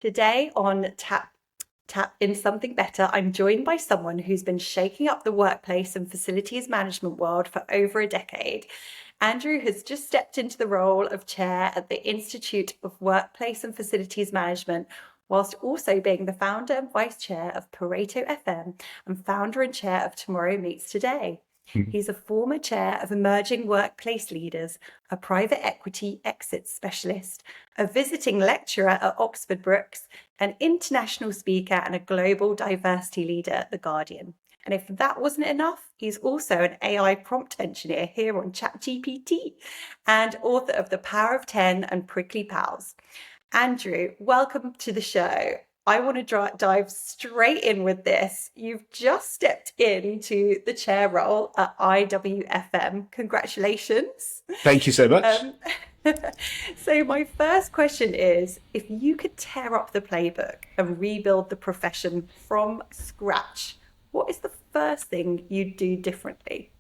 Today on Tap in Something Better, I'm joined by someone who's been shaking up the workplace and facilities management world for over a decade. Andrew has just stepped into the role of chair at the Institute of Workplace and Facilities Management, whilst also being the founder and vice chair of Pareto FM and founder and chair of Tomorrow Meets Today. He's a former chair of Emerging Workplace Leaders, a private equity exit specialist, a visiting lecturer at Oxford Brookes, an international speaker, and a global diversity leader at The Guardian. And if that wasn't enough, he's also an AI prompt engineer here on ChatGPT and author of The Power of 10 and Prickly Pals. Andrew, welcome to the show. I want to dive straight in with this. You've just stepped into the chair role at IWFM. Congratulations. Thank you so much. So my first question is, if you could tear up the playbook and rebuild the profession from scratch, what is the first thing you'd do differently?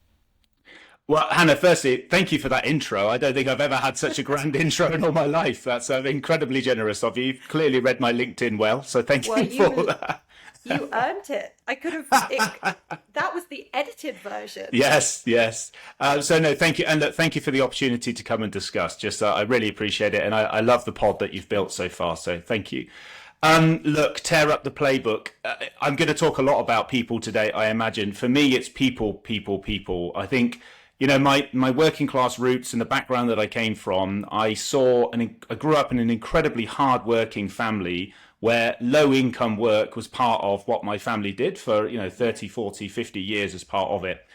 Well, Hannah, firstly, thank you for that intro. I don't think I've ever had such a grand intro in all my life. That's incredibly generous of you. You've clearly read my LinkedIn well, so thank you for that. You earned it. I could have. That was the edited version. Yes. So no, thank you, and look, thank you for the opportunity to come and discuss. Just, I really appreciate it, and I love the pod that you've built so far. So thank you. Look, tear up the playbook. I'm going to talk a lot about people today. I imagine for me, it's people. I think. You know, my working class roots and the background that I came from, I grew up in an incredibly hard-working family where low-income work was part of what my family did for, 30, 40, 50 years as part of it.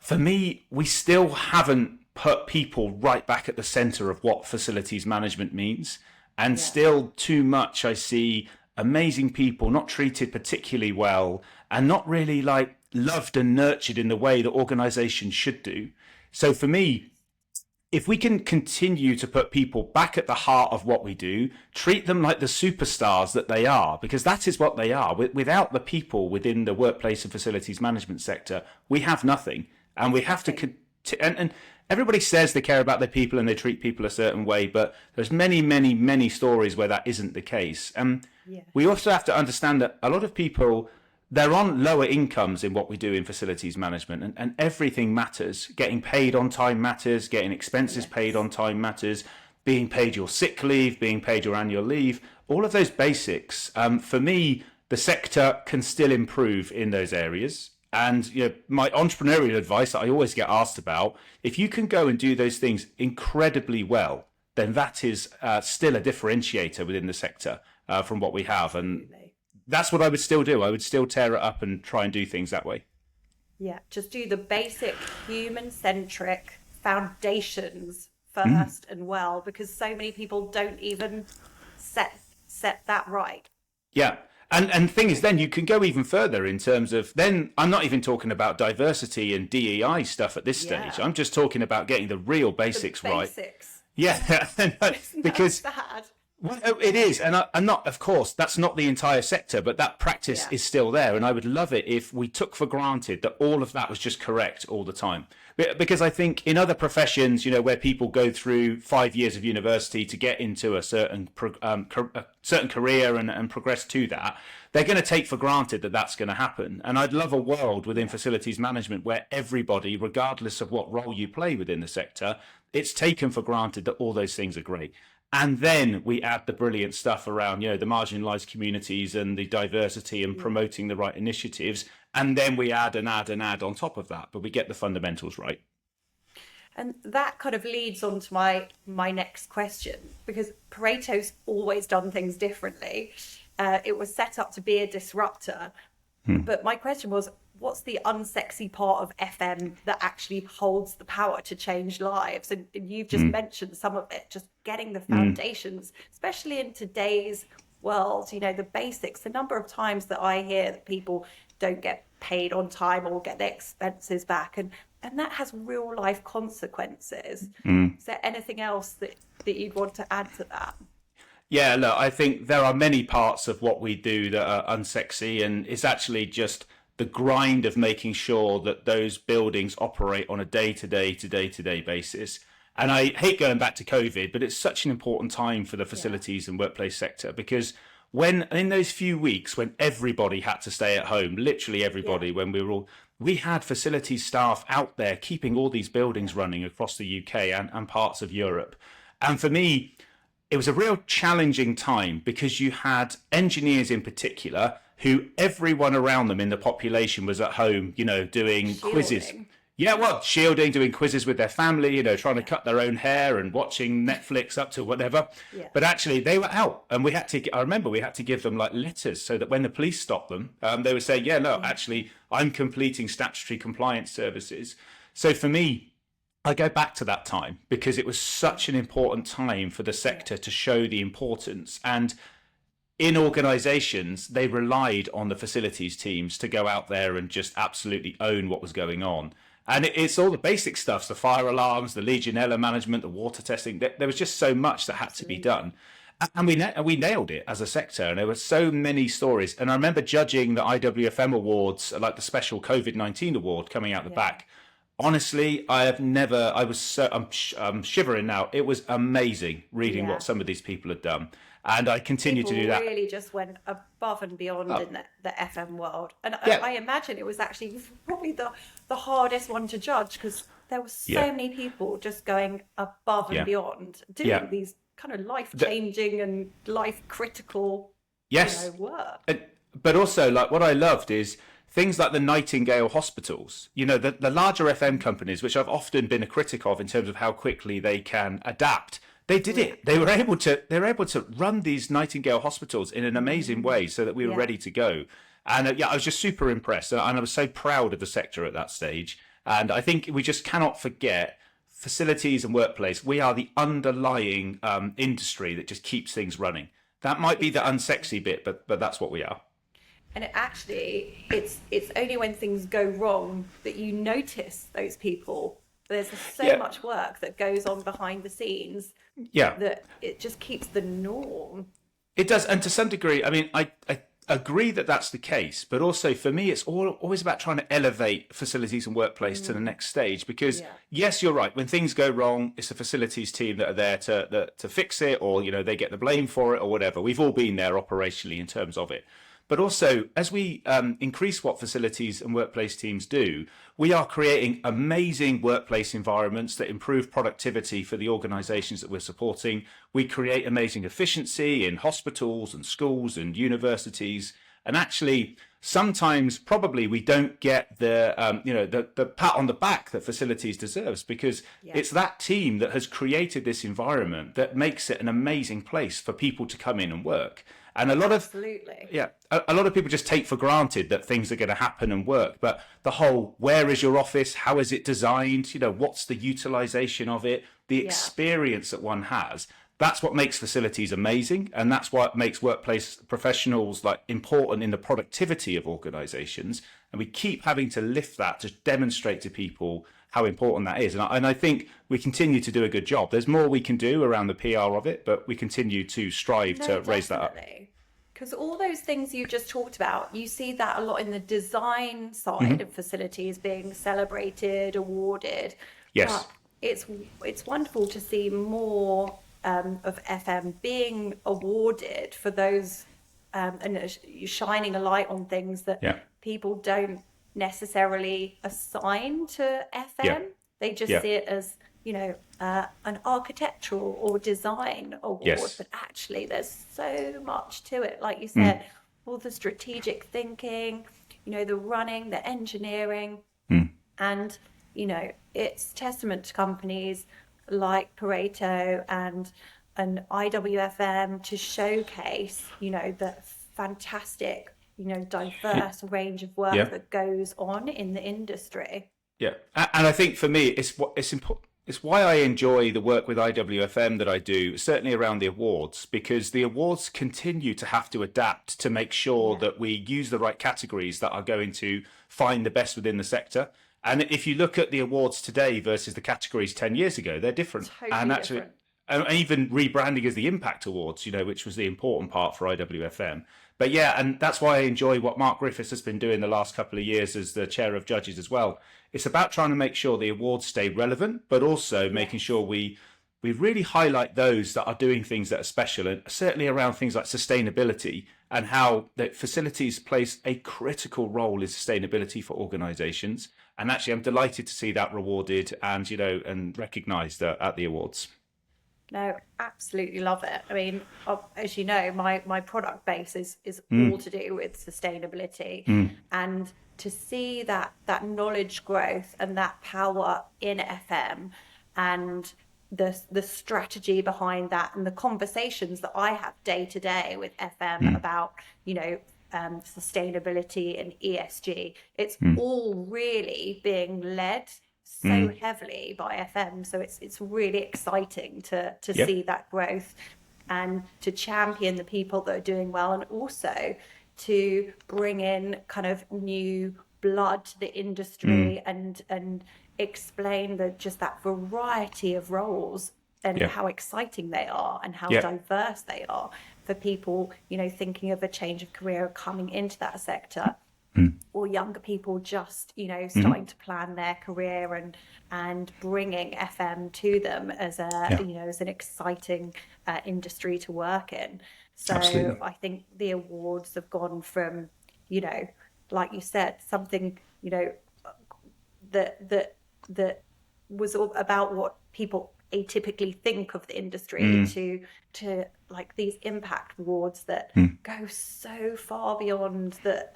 For me, we still haven't put people right back at the center of what facilities management means. And still too much I see amazing people not treated particularly well and not really loved and nurtured in the way that organizations should do. So for me, if we can continue to put people back at the heart of what we do, treat them like the superstars that they are, because that is what they are. Without the people within the workplace and facilities management sector, we have nothing. And we have to, and everybody says they care about their people and they treat people a certain way, but there's many stories where that isn't the case. We also have to understand that a lot of people, they're on lower incomes in what we do in facilities management, and everything matters. Getting paid on time matters, getting expenses paid on time matters, being paid your sick leave, being paid your annual leave, all of those basics. For me, the sector can still improve in those areas. And my entrepreneurial advice that I always get asked about, if you can go and do those things incredibly well, then that is still a differentiator within the sector from what we have. And that's what I would still do. I would still tear it up and try and do things that way. Yeah, just do the basic human-centric foundations first and well, because so many people don't even set that right. Yeah. And the thing is, then you can go even further in terms of, then I'm not even talking about diversity and DEI stuff at this stage. I'm just talking about getting the real basics right. Yeah, because bad. Well, it is, and I'm not. Of course, that's not the entire sector, but that practice is still there. And I would love it if we took for granted that all of that was just correct all the time. Because I think in other professions, where people go through 5 years of university to get into a certain career and progress to that, they're going to take for granted that that's going to happen. And I'd love a world within facilities management where everybody, regardless of what role you play within the sector, it's taken for granted that all those things are great. And then we add the brilliant stuff around, the marginalized communities and the diversity and promoting the right initiatives. And then we add on top of that, but we get the fundamentals right. And that kind of leads on to my next question, because Pareto's always done things differently. It was set up to be a disruptor. But my question was, what's the unsexy part of FM that actually holds the power to change lives? And you've just mentioned some of it, just getting the foundations, especially in today's world, the basics. The number of times that I hear that people don't get paid on time or get their expenses back, and that has real life consequences. Is there anything else that you'd want to add to that? Yeah, look, I think there are many parts of what we do that are unsexy, and it's actually just the grind of making sure that those buildings operate on a day-to-day basis. And I hate going back to COVID, but it's such an important time for the facilities and workplace sector, because when in those few weeks when everybody had to stay at home, literally everybody, when we had facilities staff out there keeping all these buildings running across the UK and parts of Europe. And for me, it was a real challenging time because you had engineers in particular who everyone around them in the population was at home, doing quizzes. Yeah, well, shielding, doing quizzes with their family, trying to cut their own hair and watching Netflix up to whatever. Yeah. But actually, they were out, and I remember we had to give them like letters so that when the police stopped them, they would say, yeah, no, actually, I'm completing statutory compliance services. So for me, I go back to that time because it was such an important time for the sector to show the importance. And in organizations, they relied on the facilities teams to go out there and just absolutely own what was going on. And it's all the basic stuff, the fire alarms, the Legionella management, the water testing. There was just so much that had to be done. And we nailed it as a sector. And there were so many stories. And I remember judging the IWFM awards, like the special COVID-19 award coming out the back. Honestly, I'm shivering now. It was amazing reading what some of these people had done. And I continue to do that. Really just went above and beyond in the FM world. And I imagine it was actually probably the hardest one to judge because there were so many people just going above and beyond, doing these kind of life-changing and life-critical work. But also, like, what I loved is things like the Nightingale hospitals, the larger FM companies, which I've often been a critic of in terms of how quickly they can adapt. They did it. They were able to run these Nightingale hospitals in an amazing way so that we were ready to go. And I was just super impressed. And I was so proud of the sector at that stage. And I think we just cannot forget facilities and workplace. We are the underlying industry that just keeps things running. That might be the unsexy bit, but that's what we are. And it's only when things go wrong that you notice those people. There's so much work that goes on behind the scenes that it just keeps the norm. It does. And to some degree, I mean, I agree that that's the case. But also for me, it's always about trying to elevate facilities and workplace to the next stage. Because, yes, you're right. When things go wrong, it's the facilities team that are there to fix it, or, they get the blame for it or whatever. We've all been there operationally in terms of it. But also, as we increase what facilities and workplace teams do, we are creating amazing workplace environments that improve productivity for the organisations that we're supporting. We create amazing efficiency in hospitals and schools and universities. And actually, sometimes probably we don't get the pat on the back that facilities deserves because it's that team that has created this environment that makes it an amazing place for people to come in and work. And a lot of people just take for granted that things are going to happen and work. But the whole, where is your office? How is it designed? What's the utilization of it? The experience that one has. That's what makes facilities amazing. And that's what makes workplace professionals important in the productivity of organizations. And we keep having to lift that to demonstrate to people how important that is. And I think we continue to do a good job. There's more we can do around the PR of it, but we continue to strive to raise that up. Because all those things you just talked about, you see that a lot in the design side of facilities being celebrated, awarded. Yes. But it's wonderful to see more of FM being awarded for those and shining a light on things that people don't necessarily assign to FM. They just see it as an architectural or design award, but actually there's so much to it. Like you said, all the strategic thinking, the running, the engineering, and it's testament to companies like Pareto and IWFM to showcase the fantastic diverse range of work that goes on in the industry. And I think for me it's important. It's why I enjoy the work with IWFM that I do, certainly around the awards, because the awards continue to have to adapt to make sure that we use the right categories that are going to find the best within the sector. And if you look at the awards today versus the categories 10 years ago, they're different. Totally different. And even rebranding as the Impact Awards, which was the important part for IWFM. But and that's why I enjoy what Mark Griffiths has been doing the last couple of years as the chair of judges as well. It's about trying to make sure the awards stay relevant, but also making sure we we really highlight those that are doing things that are special, and certainly around things like sustainability and how that facilities plays a critical role in sustainability for organizations. And actually, I'm delighted to see that rewarded and, and recognized at the awards. No, absolutely love it. I mean, as you know, my product base is all to do with sustainability, and to see that knowledge growth and that power in FM, and the strategy behind that, and the conversations that I have day to day with FM about, sustainability and ESG. It's all really being led so heavily by FM. So it's really exciting to see that growth and to champion the people that are doing well, and also to bring in kind of new blood to the industry and explain that variety of roles and how exciting they are and how diverse they are for people, thinking of a change of career coming into that sector, or younger people just, starting to plan their career and bringing FM to them as as an exciting industry to work in. So absolutely. I think the awards have gone from, like you said, something, that was all about what people atypically think of the industry to like these impact awards that go so far beyond that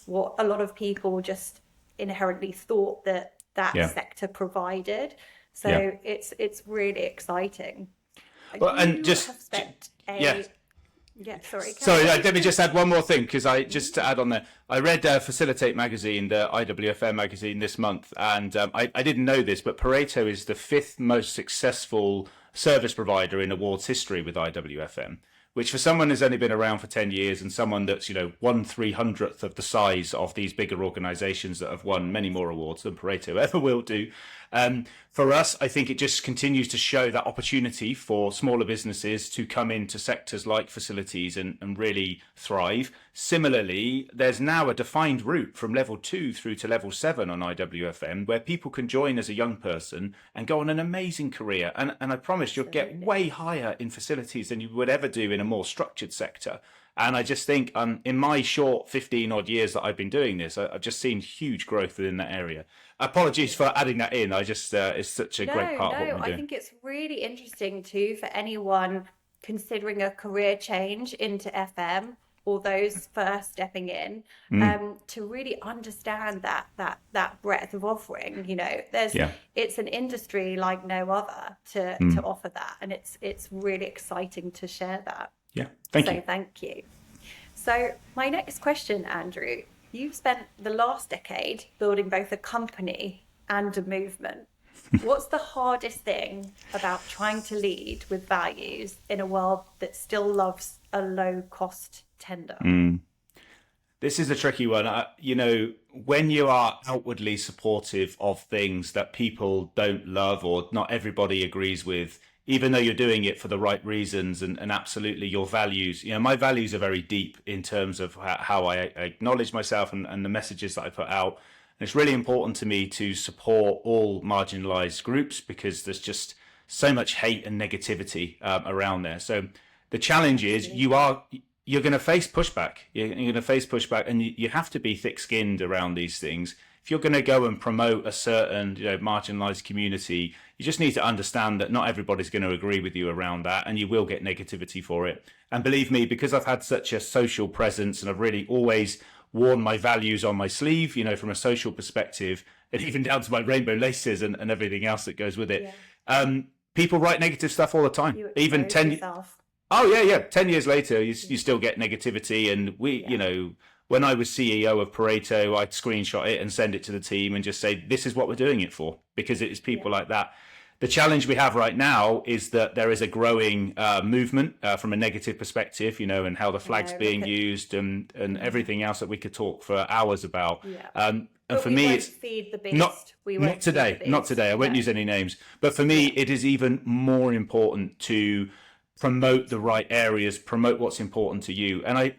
what a lot of people just inherently thought that sector provided. So it's really exciting. Well, and just sorry, let me just add one more thing, because just to add on there, I read Facilitate magazine, the IWFM magazine this month, and I didn't know this, but Pareto is the 5th most successful service provider in awards history with IWFM, which for someone who's only been around for 10 years and someone that's 1/300th of the size of these bigger organizations that have won many more awards than Pareto ever will do. For us, I think it just continues to show that opportunity for smaller businesses to come into sectors like facilities and really thrive. Similarly, there's now a defined route from level 2 through to level 7 on IWFM, where people can join as a young person and go on an amazing career. And I promise you'll get way higher in facilities than you would ever do in a more structured sector. And I just think in my short 15 odd years that I've been doing this, I've just seen huge growth within that area. Apologies for adding that in. I just, it's such a great part of what we're doing. I think it's really interesting too for anyone considering a career change into FM, or those first stepping in, to really understand that breadth of offering. It's an industry like no other to offer that, and it's really exciting to share that. Yeah, thank you. So thank you. So my next question, Andrew, you've spent the last decade building both a company and a movement. What's the hardest thing about trying to lead with values in a world that still loves a low-cost tender? This is a tricky one. When you are outwardly supportive of things that people don't love or not everybody agrees with, even though you're doing it for the right reasons and absolutely your values, my values are very deep in terms of how I acknowledge myself and the messages that I put out. And it's really important to me to support all marginalized groups, because there's just so much hate and negativity around there. So the challenge is you're going to face pushback. You're going to face pushback, and you have to be thick-skinned around these things. If you're going to go and promote a certain marginalized community, you just need to understand that not everybody's going to agree with you around that, and you will get negativity for it. And believe me, because I've had such a social presence and I've really always worn my values on my sleeve, from a social perspective, and even down to my rainbow laces and everything else that goes with it. People write negative stuff all the time. Even 10 10 years later, you still get negativity. And when I was CEO of Pareto, I'd screenshot it and send it to the team and just say, this is what we're doing it for, because it is people like that. The challenge we have right now is that there is a growing movement from a negative perspective, and how the flag's being used and everything else that we could talk for hours about. And for me, it's feed the beast. Not today. I won't use any names. But for me, it is even more important to promote the right areas, promote what's important to you. And I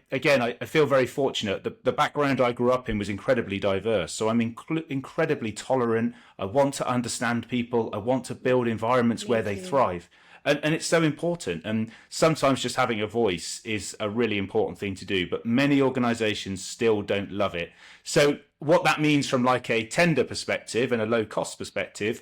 feel very fortunate. The background I grew up in was incredibly diverse. So I'm incredibly tolerant. I want to understand people. I want to build environments Me where they too. thrive. And it's so important. And sometimes just having a voice is a really important thing to do. But many organizations still don't love it. So what that means from like a tender perspective and a low cost perspective,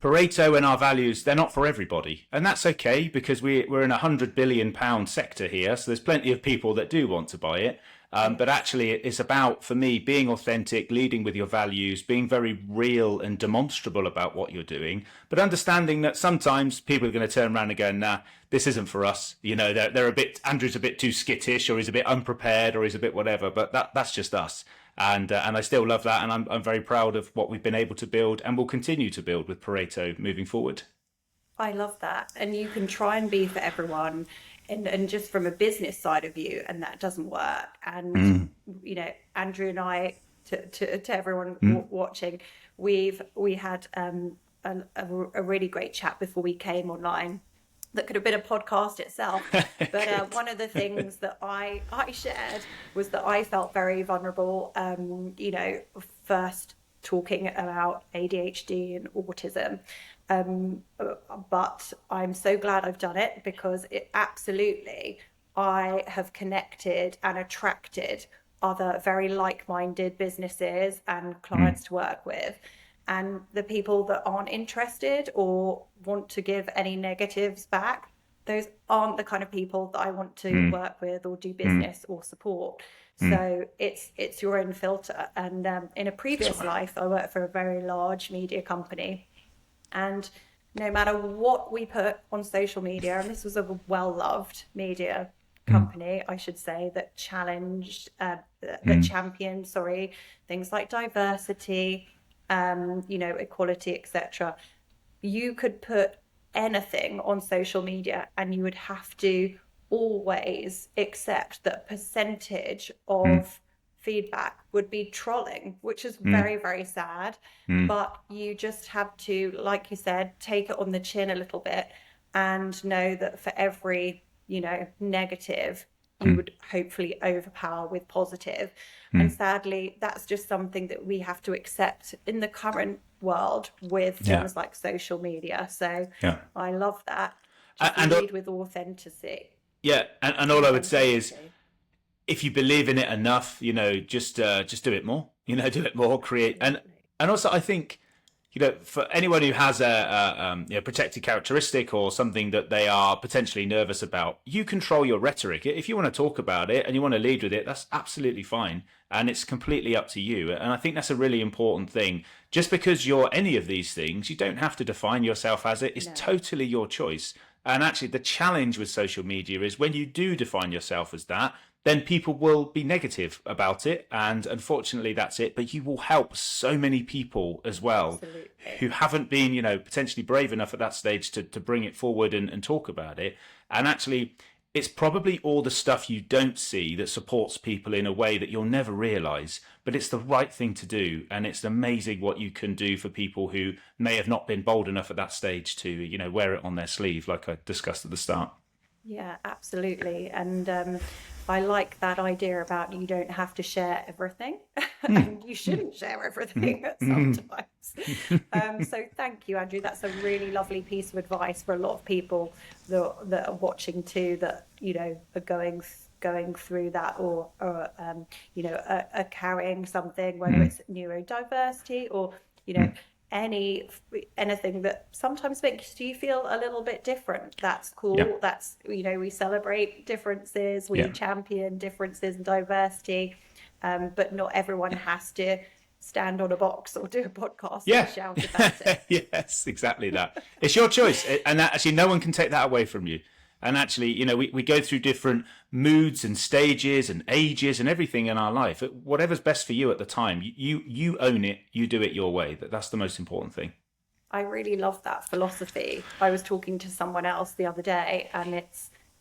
Pareto and our values, they're not for everybody. And that's okay because we're in £100 billion sector here. So there's plenty of people that do want to buy it. But actually, it's about, for me, being authentic, leading with your values, being very real and demonstrable about what you're doing, but understanding that sometimes people are going to turn around and go, nah, this isn't for us. You know, they're a bit, Andrew's a bit too skittish, or he's a bit unprepared, or he's a bit whatever, but that's just us. And I still love that. And I'm very proud of what we've been able to build and will continue to build with Pareto moving forward. I love that. And you can try and be for everyone and just from a business side of view, and that doesn't work. And, Andrew and I, to everyone watching, we had a really great chat before we came online that could have been a podcast itself. But one of the things that I shared was that I felt very vulnerable, first talking about ADHD and autism. But I'm so glad I've done it because I have connected and attracted other very like-minded businesses and clients to work with. And the people that aren't interested or want to give any negatives back, those aren't the kind of people that I want to work with or do business or support. So it's your own filter. And in a previous life, I worked for a very large media company. And no matter what we put on social media, and this was a well-loved media company, I should say, that championed, things like diversity, equality, etc. You could put anything on social media and you would have to always accept that percentage of feedback would be trolling, which is very, very sad. But you just have to, like you said, take it on the chin a little bit and know that for every, negative, you would hopefully overpower with positive. And sadly, that's just something that we have to accept in the current world with things like social media. So I love that. Just lead with authenticity. Yeah, and all I would say is, if you believe in it enough, just do it more. Do it more, create, and also I think, for anyone who has a protected characteristic or something that they are potentially nervous about, you control your rhetoric. If you want to talk about it and you want to lead with it, that's absolutely fine, and it's completely up to you. And I think that's a really important thing. Just because you're any of these things, you don't have to define yourself as it. It's totally your choice. And actually, the challenge with social media is when you do define yourself as that, then people will be negative about it. And unfortunately, that's it. But you will help so many people as well. Absolutely. Who haven't been, potentially brave enough at that stage to bring it forward and talk about it. And actually, it's probably all the stuff you don't see that supports people in a way that you'll never realize. But it's the right thing to do. And it's amazing what you can do for people who may have not been bold enough at that stage to, wear it on their sleeve, like I discussed at the start. Yeah, absolutely. And I like that idea about you don't have to share everything and you shouldn't share everything sometimes. So thank you, Andrew. That's a really lovely piece of advice for a lot of people that are watching too, that, are going through that or are carrying something, whether it's neurodiversity or, anything that sometimes makes you feel a little bit different. That's cool. That's, we celebrate differences, we champion differences and diversity, but not everyone has to stand on a box or do a podcast and shout about it. Yes, exactly that. It's your choice, and actually no one can take that away from you. And actually, we go through different moods and stages and ages and everything in our life. Whatever's best for you at the time, you own it, you do it your way. That's the most important thing. I really love that philosophy. I was talking to someone else the other day, and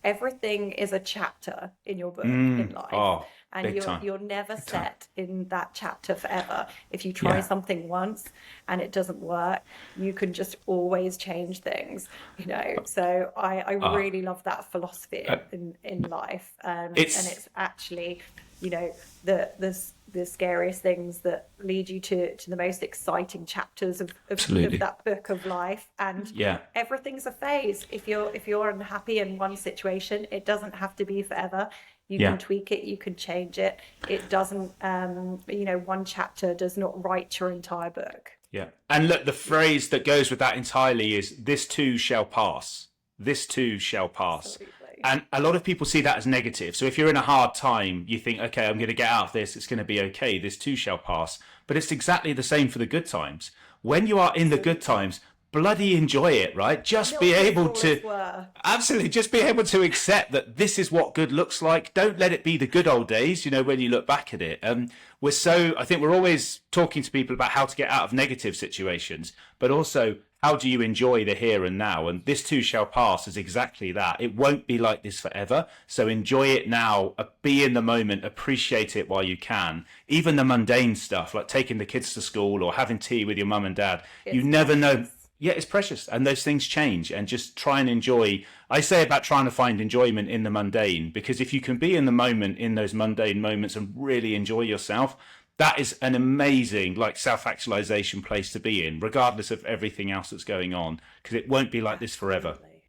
everything is a chapter in your book in life. Oh, And big time. you're never Big time. set in that chapter forever. If you try Yeah. something once and it doesn't work, you can just always change things, you know. So I Ah, really love that philosophy uh, in life. And it's it's actually, you know, the scariest things that lead you to the most exciting chapters of absolutely. that book of life. And Yeah. everything's a phase. If you're unhappy in one situation, it doesn't have to be forever. You can Yeah. tweak it, you can change it. It doesn't, one chapter does not write your entire book. Yeah. And look, the phrase that goes with that entirely is this too shall pass. This too shall pass. Absolutely. And a lot of people see that as negative. So if you're in a hard time, you think, okay, I'm going to get out of this. It's going to be okay. This too shall pass. But it's exactly the same for the good times. When you are in the good Absolutely. times, bloody enjoy it, right? Just Milk be it for able all it's to worth. absolutely just be able to accept that this is what good looks like. Don't let it be the good old days, when you look back at it. I think we're always talking to people about how to get out of negative situations, but also how do you enjoy the here and now? And this too shall pass is exactly that. It won't be like this forever. So enjoy it now, be in the moment, appreciate it while you can. Even the mundane stuff like taking the kids to school or having tea with your mum and dad, you It's never know. precious. Yeah, it's precious, and those things change. And just try and enjoy. I say about trying to find enjoyment in the mundane, because if you can be in the moment in those mundane moments and really enjoy yourself, that is an amazing, like, self-actualization place to be in, regardless of everything else that's going on, because it won't be like this forever. Absolutely.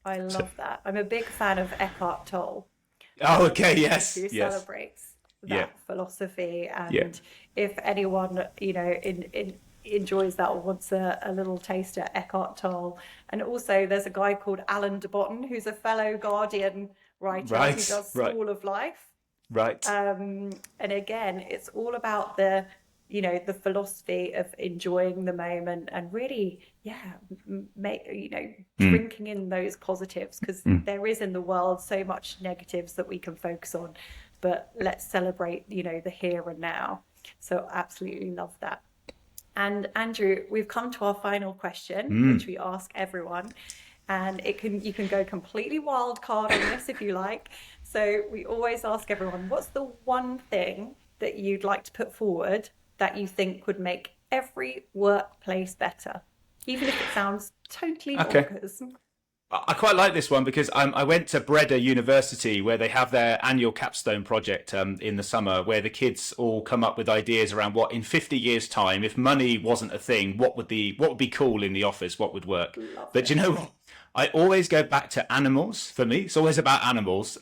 I So, love that. I'm a big fan of Eckhart Tolle, oh, okay, yes, who yes, celebrates yeah, that philosophy. yeah, And if anyone, enjoys that or wants a little taste at Eckhart Tolle. And also, there's a guy called Alan de Botton, who's a fellow Guardian writer who right, does right, School of Life. right, And again, it's all about the philosophy of enjoying the moment and really, yeah, mm, drinking in those positives, because mm. there is in the world so much negatives that we can focus on, but let's celebrate, the here and now. So absolutely love that. And Andrew, we've come to our final question, which Mm. we ask everyone, and you can go completely wild card on this if you like. So we always ask everyone, what's the one thing that you'd like to put forward that you think would make every workplace better, even if it sounds totally Okay. bonkers? I quite like this one because I went to Breda University where they have their annual capstone project in the summer, where the kids all come up with ideas around what in 50 years' time, if money wasn't a thing, what would be cool in the office, what would work. Love But you it. know what? I always go back to animals. For me, it's always about animals.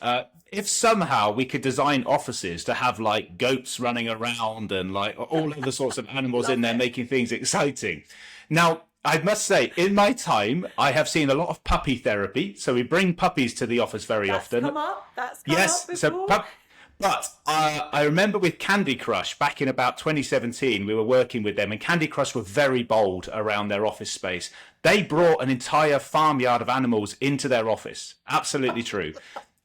If somehow we could design offices to have like goats running around and like all other sorts of animals in Love there it. making things exciting. Now, I must say, in my time, I have seen a lot of puppy therapy. So we bring puppies to the office very That's often. come up. That's come up Yes, so before. but I remember with Candy Crush back in about 2017, we were working with them, and Candy Crush were very bold around their office space. They brought an entire farmyard of animals into their office. Absolutely true.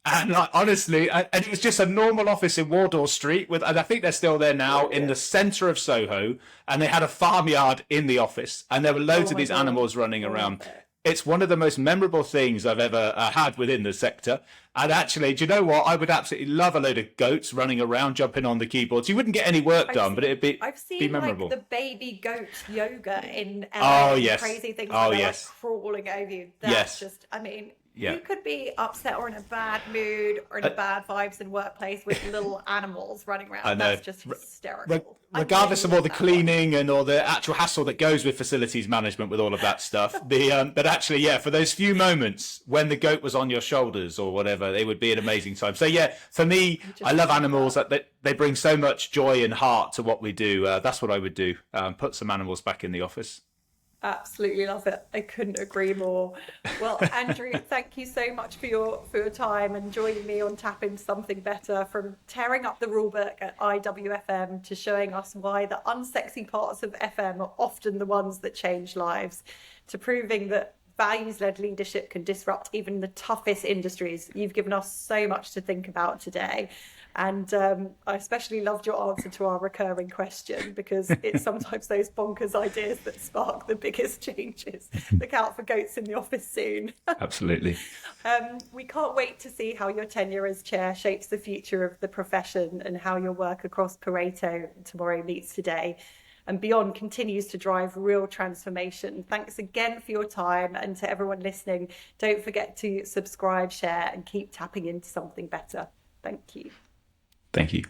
And like, honestly, and it was just a normal office in Wardour Street, and I think they're still there now in the Brilliant. centre of Soho. And they had a farmyard in the office, and there were Oh loads of my these God. animals running Love around. it. It's one of the most memorable things I've ever had within the sector. And actually, do you know what? I would absolutely love a load of goats running around, jumping on the keyboards. You wouldn't get any work I've done, but seen it'd be I've be seen like memorable. the baby goat yoga in LA Oh and yes, crazy things where oh they're like yes, crawling over you. That's yes, just, I mean, yeah. who could be upset or in a bad mood or in a Uh, bad vibes in workplace with little animals running I around? know. That's just Re- hysterical. I Regardless really of all love the that one. cleaning and all the actual hassle that goes with facilities management with all of that stuff, but actually, yeah, for those few moments when the goat was on your shoulders or whatever, it would be an amazing time. So yeah, for me, I I just love love animals. that. They bring so much joy and heart to what we do. That's what I would do. Put some animals back in the office. Absolutely love it. I couldn't agree more. Well, Andrew, thank you so much for your time and joining me on Tap Into Something Better, from tearing up the rulebook at IWFM to showing us why the unsexy parts of FM are often the ones that change lives, to proving that values-led leadership can disrupt even the toughest industries. You've given us so much to think about today. And I especially loved your answer to our recurring question, because it's sometimes those bonkers ideas that spark the biggest changes. Look out for goats in the office soon. Absolutely. We can't wait to see how your tenure as chair shapes the future of the profession, and how your work across Pareto, Tomorrow Meets Today, and beyond continues to drive real transformation. Thanks again for your time, and to everyone listening, don't forget to subscribe, share, and keep tapping into something better. Thank you. Thank you.